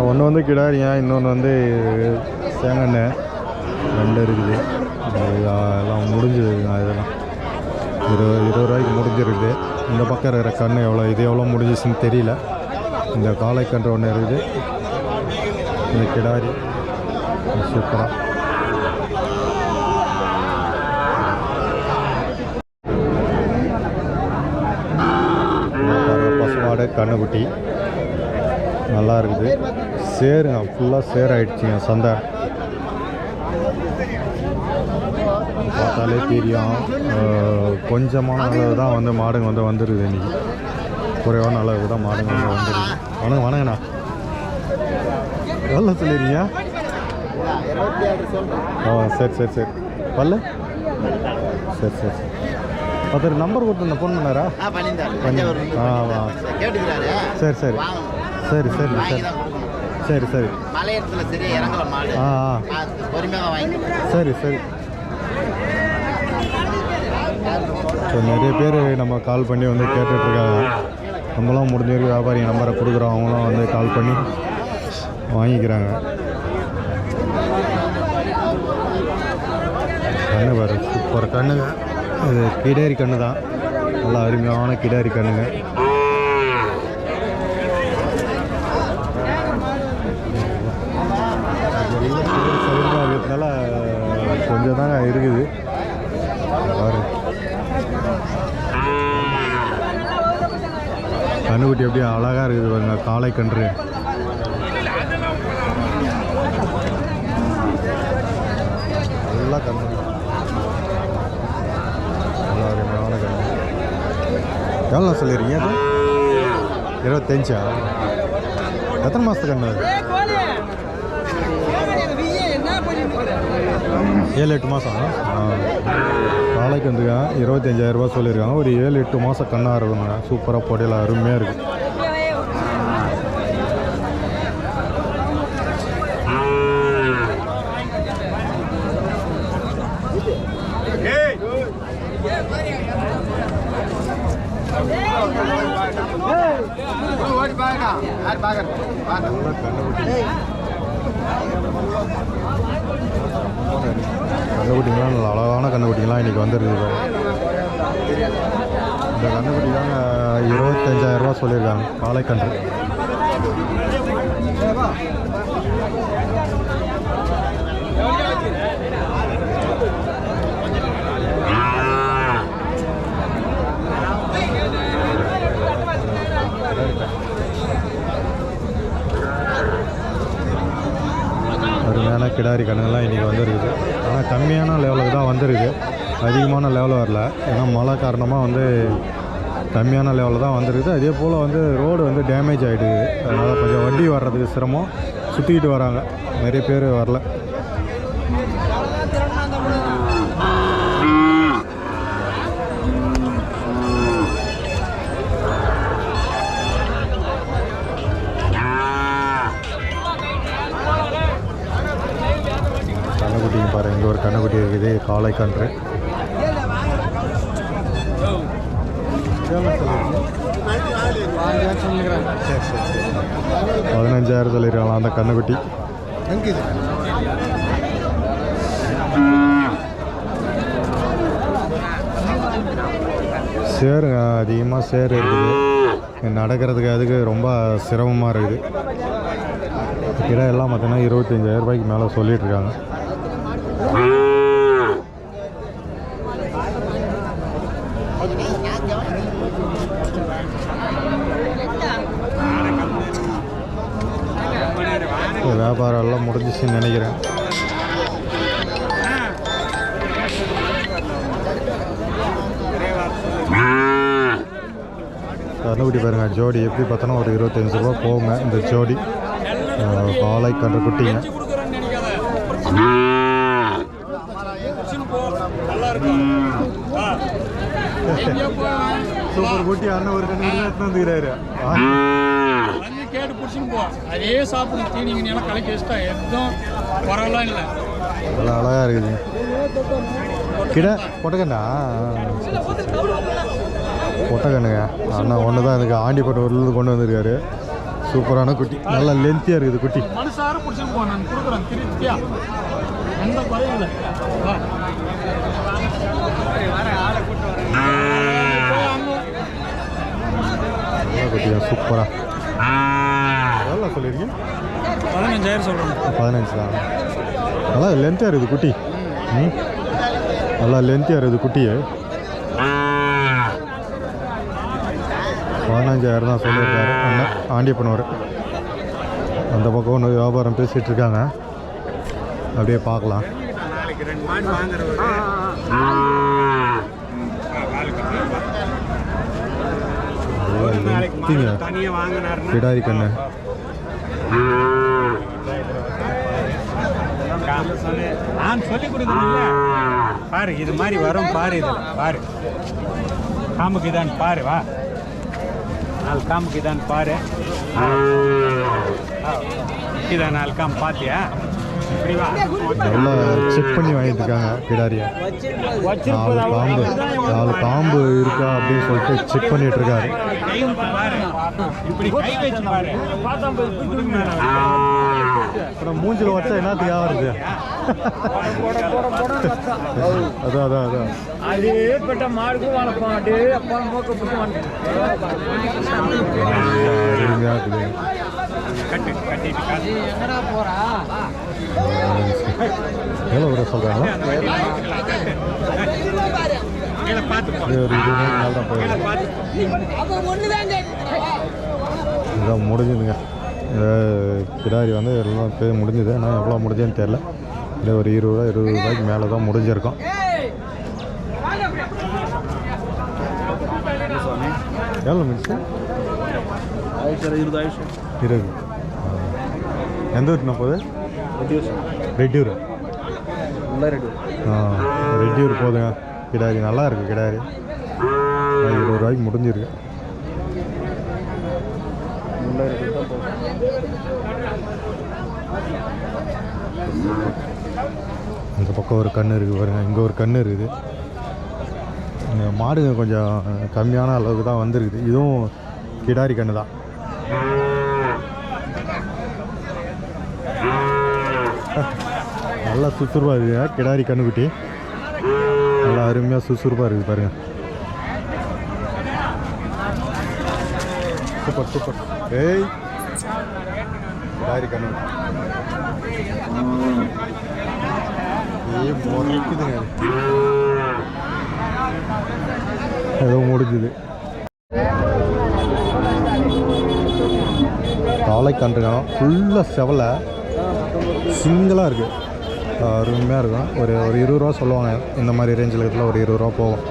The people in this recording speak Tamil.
ஒன்று வந்து கிடாரிங்க, இன்னொன்று வந்து தேங்காய் ரெண்டு இருக்குது. எல்லாம் முடிஞ்சுதுங்க. இதெல்லாம் 20 ரூபாய்க்கு முடிஞ்சிருக்குது. இந்த பக்கம் இருக்கிற கன்று எவ்வளோ, இது எவ்வளோ முடிஞ்சிச்சுன்னு தெரியல. இந்த காளை கன்று ஒன்று இருக்குது. இந்த கிடாரி சூப்பராக. பசுமாடு கண்ணுக்குட்டி நல்லா இருக்குது. சேருங்க, ஃபுல்லாக சேர் ஆகிடுச்சிங்க சந்தை. பார்த்தாலே தெரியும். கொஞ்சமான அளவு தான் வந்து மாடுங்க வந்து வந்துருக்குது. இன்றைக்கி குறைவான அளவுக்கு தான் மாடுங்க வந்து வந்துருக்குது. வணங்கண்ணா, எவ்வளோ சொல்லிடுறீங்க? சரி பல்ல சரி. 10 நம்பர் கொடுத்து ஃபோன் பண்ணாரா? சரி. சரி. ஸோ நிறைய பேர் நம்ம கால் பண்ணி வந்து கேட்டுட்ருக்காங்க. நம்மளாம் முடிஞ்ச வரைக்கும் வியாபாரி நம்பரை கொடுக்குறோம், அவங்களும் வந்து கால் பண்ணி வாங்கிக்கிறாங்க. கண்ணு பாரு, சூப்பர் கண்ணுங்க. இது கிடாரி கண்ணு தான், நல்லா அருமையான கிடாரி கண்ணுங்க. இருக்கிறதுனால கொஞ்சம் தாங்க இருக்குது பாரு. கண்ணுக்குட்டி எப்படி அழகாக இருக்குது பாருங்க, காளை கன்று. நல்லா கன்று, நல்லா அருமையான கன்று. எவ்வளோ சொல்லிடுறீங்க? அது 25. எத்தனை மாதத்துக்கு கண்ணு? 7-8 மாதம். நாளைக்கு வந்துங்க 25,000 ரூபா சொல்லியிருக்காங்க. ஒரு 7-8 மாதம் கண்ணாக இருக்குங்க. சூப்பராக பொடையில் அருமையாக இருக்குது. கண்ணுக்குட்டிங்களாம் நல்ல அழகான கண்ணுக்குட்டிங்களாம் இன்றைக்கி வந்துருக்குது. இந்த கண்ணுக்குட்டி தாங்க 25,000 ரூபா சொல்லியிருக்காங்க, காளைக்கன்று. அருமையான கிடாரி கண்ணுங்கள்லாம் இன்றைக்கி வந்துருக்குது. ஆனால் கம்மியான லெவலுக்கு தான் வந்துருக்கு, அதிகமான லெவலில் வரல. ஏன்னா மழை காரணமாக வந்து கம்மியான லெவலில் தான் வந்துருக்குது. அதே போல் வந்து ரோடு வந்து டேமேஜ் ஆகிடுது. அதனால் கொஞ்சம் வண்டி வர்றதுக்கு சிரமம். சுற்றிக்கிட்டு வராங்க, நிறைய பேர் வரல. கண்ணுக்குட்டிங்க பாருங்கள், இங்கே ஒரு கண்ணுக்குட்டி இருக்குது, காளை கன்று. 15,000 சொல்லிடுறாங்களா அந்த கண்ணுக்குட்டி. சேருங்க, அதிகமாக சேர் இருக்குது. நடக்கிறதுக்கு அதுக்கு ரொம்ப சிரமமாக இருக்குது. கிடா எல்லாம் பார்த்தீங்கன்னா 25,000 ரூபாய்க்கு மேலே சொல்லிகிட்ருக்காங்க. வியாபாரம் எல்லாம் முடிஞ்சிச்சுன்னு நினைக்கிறேன். கண்ணுக்குட்டி பாருங்க, ஜோடி எப்படி பார்த்தோன்னா ஒரு 25 ரூபா போகுங்க இந்த ஜோடி. காளை கன்று குட்டிங்க. சூப்பர் குட்டி. அண்ணன் ஒரு கண்ணு வந்துக்கிறாரு. கேட்டு பிடிச்சின்னு போ, அதே சாப்பிடும் தீனிங்க எல்லாம் கலக்கி வச்சுட்டா எதுவும் பரவாயில்ல இல்லை. நல்லா அழகாக இருக்குது. கிட பொட்டக்கண்ணா பொட்டை கண்ணுங்க அண்ணா ஒன்று தான் எனக்கு ஆண்டிப்பட்டூர்லேருந்து கொண்டு வந்திருக்காரு. சூப்பரான குட்டி, நல்லா லென்த்தியாக இருக்குது குட்டி. மனசார பிடிச்சிருக்கோம், நான் கொடுக்குறேன் திருப்தியா, எந்த குறையும் இல்லை. குட்டியா சூப்பராக எவ்வளோ சொல்லியிருக்கீங்க? 15,000 சொல்கிறேன். 15 தான். நல்லா லென்த்தியாக இருக்குது குட்டி. நல்லா லென்த்தியாக இருக்குது குட்டி. 15,000 தான் சொல்லியிருக்காரு அண்ணன் ஆண்டிப்பனவர். அந்த பக்கம் ஒன்று வியாபாரம் பேசிகிட்டு இருக்காங்க, அப்படியே பார்க்கலாம். கிடாரி கண்ணு நான் சொல்லி கொடுக்கணும் பாரு, இது மாதிரி வரும் பாரு, இது பாரு காமுக்கு இதான் பாரு, வா 4 காமுக்கு இதான் பாரு, இதான் 4 காம் பார்த்தியா? நல்லா செக் பண்ணி வாங்கிட்டு இருக்காங்க கிடாரியை. 4 காம்பு இருக்கா அப்படின்னு சொல்லிட்டு செக் பண்ணிட்டு இருக்காரு. மூஞ்சில் வச்சா என்னத்துக்கு ஆகுறது? அதான் அதான் அதான் அதேப்பட்ட மாடுக்கும் வளர்ப்போம், அப்படியே அப்பா மோக்க போட்டு எவ்வளோ வர சொல்கிறாங்களா? ஒரு 20 நாள் தான் போயிடும். இதான் முடிஞ்சுதுங்க. கிடாரி வந்து எல்லாம் போய் முடிஞ்சுது. ஆனால் எவ்வளோ முடிஞ்சதுன்னு தெரில. இல்லை ஒரு 20 ரூபாய்க்கு மேலே தான் முடிஞ்சிருக்கோம். எவ்வளோ மினிட்ஸு? 20. எந்த ஊருக்குண்ணா போகுது? ரெட்டியூர். ரெட்டியூர் போதுங்க. கிடாரி நல்லா இருக்குது. கிடாரி 20 ரூபாய்க்கு முடிஞ்சிருக்கு. இந்த பக்கம் ஒரு கன்று இருக்குது பாருங்க, இங்கே ஒரு கன்று இருக்குது. மாடுங்க கொஞ்சம் கம்மியான அளவுக்கு தான் வந்துருக்குது. இதுவும் கிடாரி கன்று தான். நல்லா சுறுசுறுப்பாக இருக்குங்க கிடாரி கன்றுக்குட்டி. நல்லா அருமையாக சுறுசுறுப்பாக இருக்குது பாருங்கள். Super super. ஏய் கிடாரி கன்று முறைக்குதுங்க. ஏதோ முடிஞ்சுது. காலை கன்றுங்க ஃபுல்லாக செவலை சிங்கிளாக இருக்குது. அருமையாக இருக்கும். ஒரு 20 ரூபா சொல்லுவாங்க. இந்த மாதிரி ரேஞ்சில் இருக்கிறதுல ஒரு 20 ரூபா போகும்.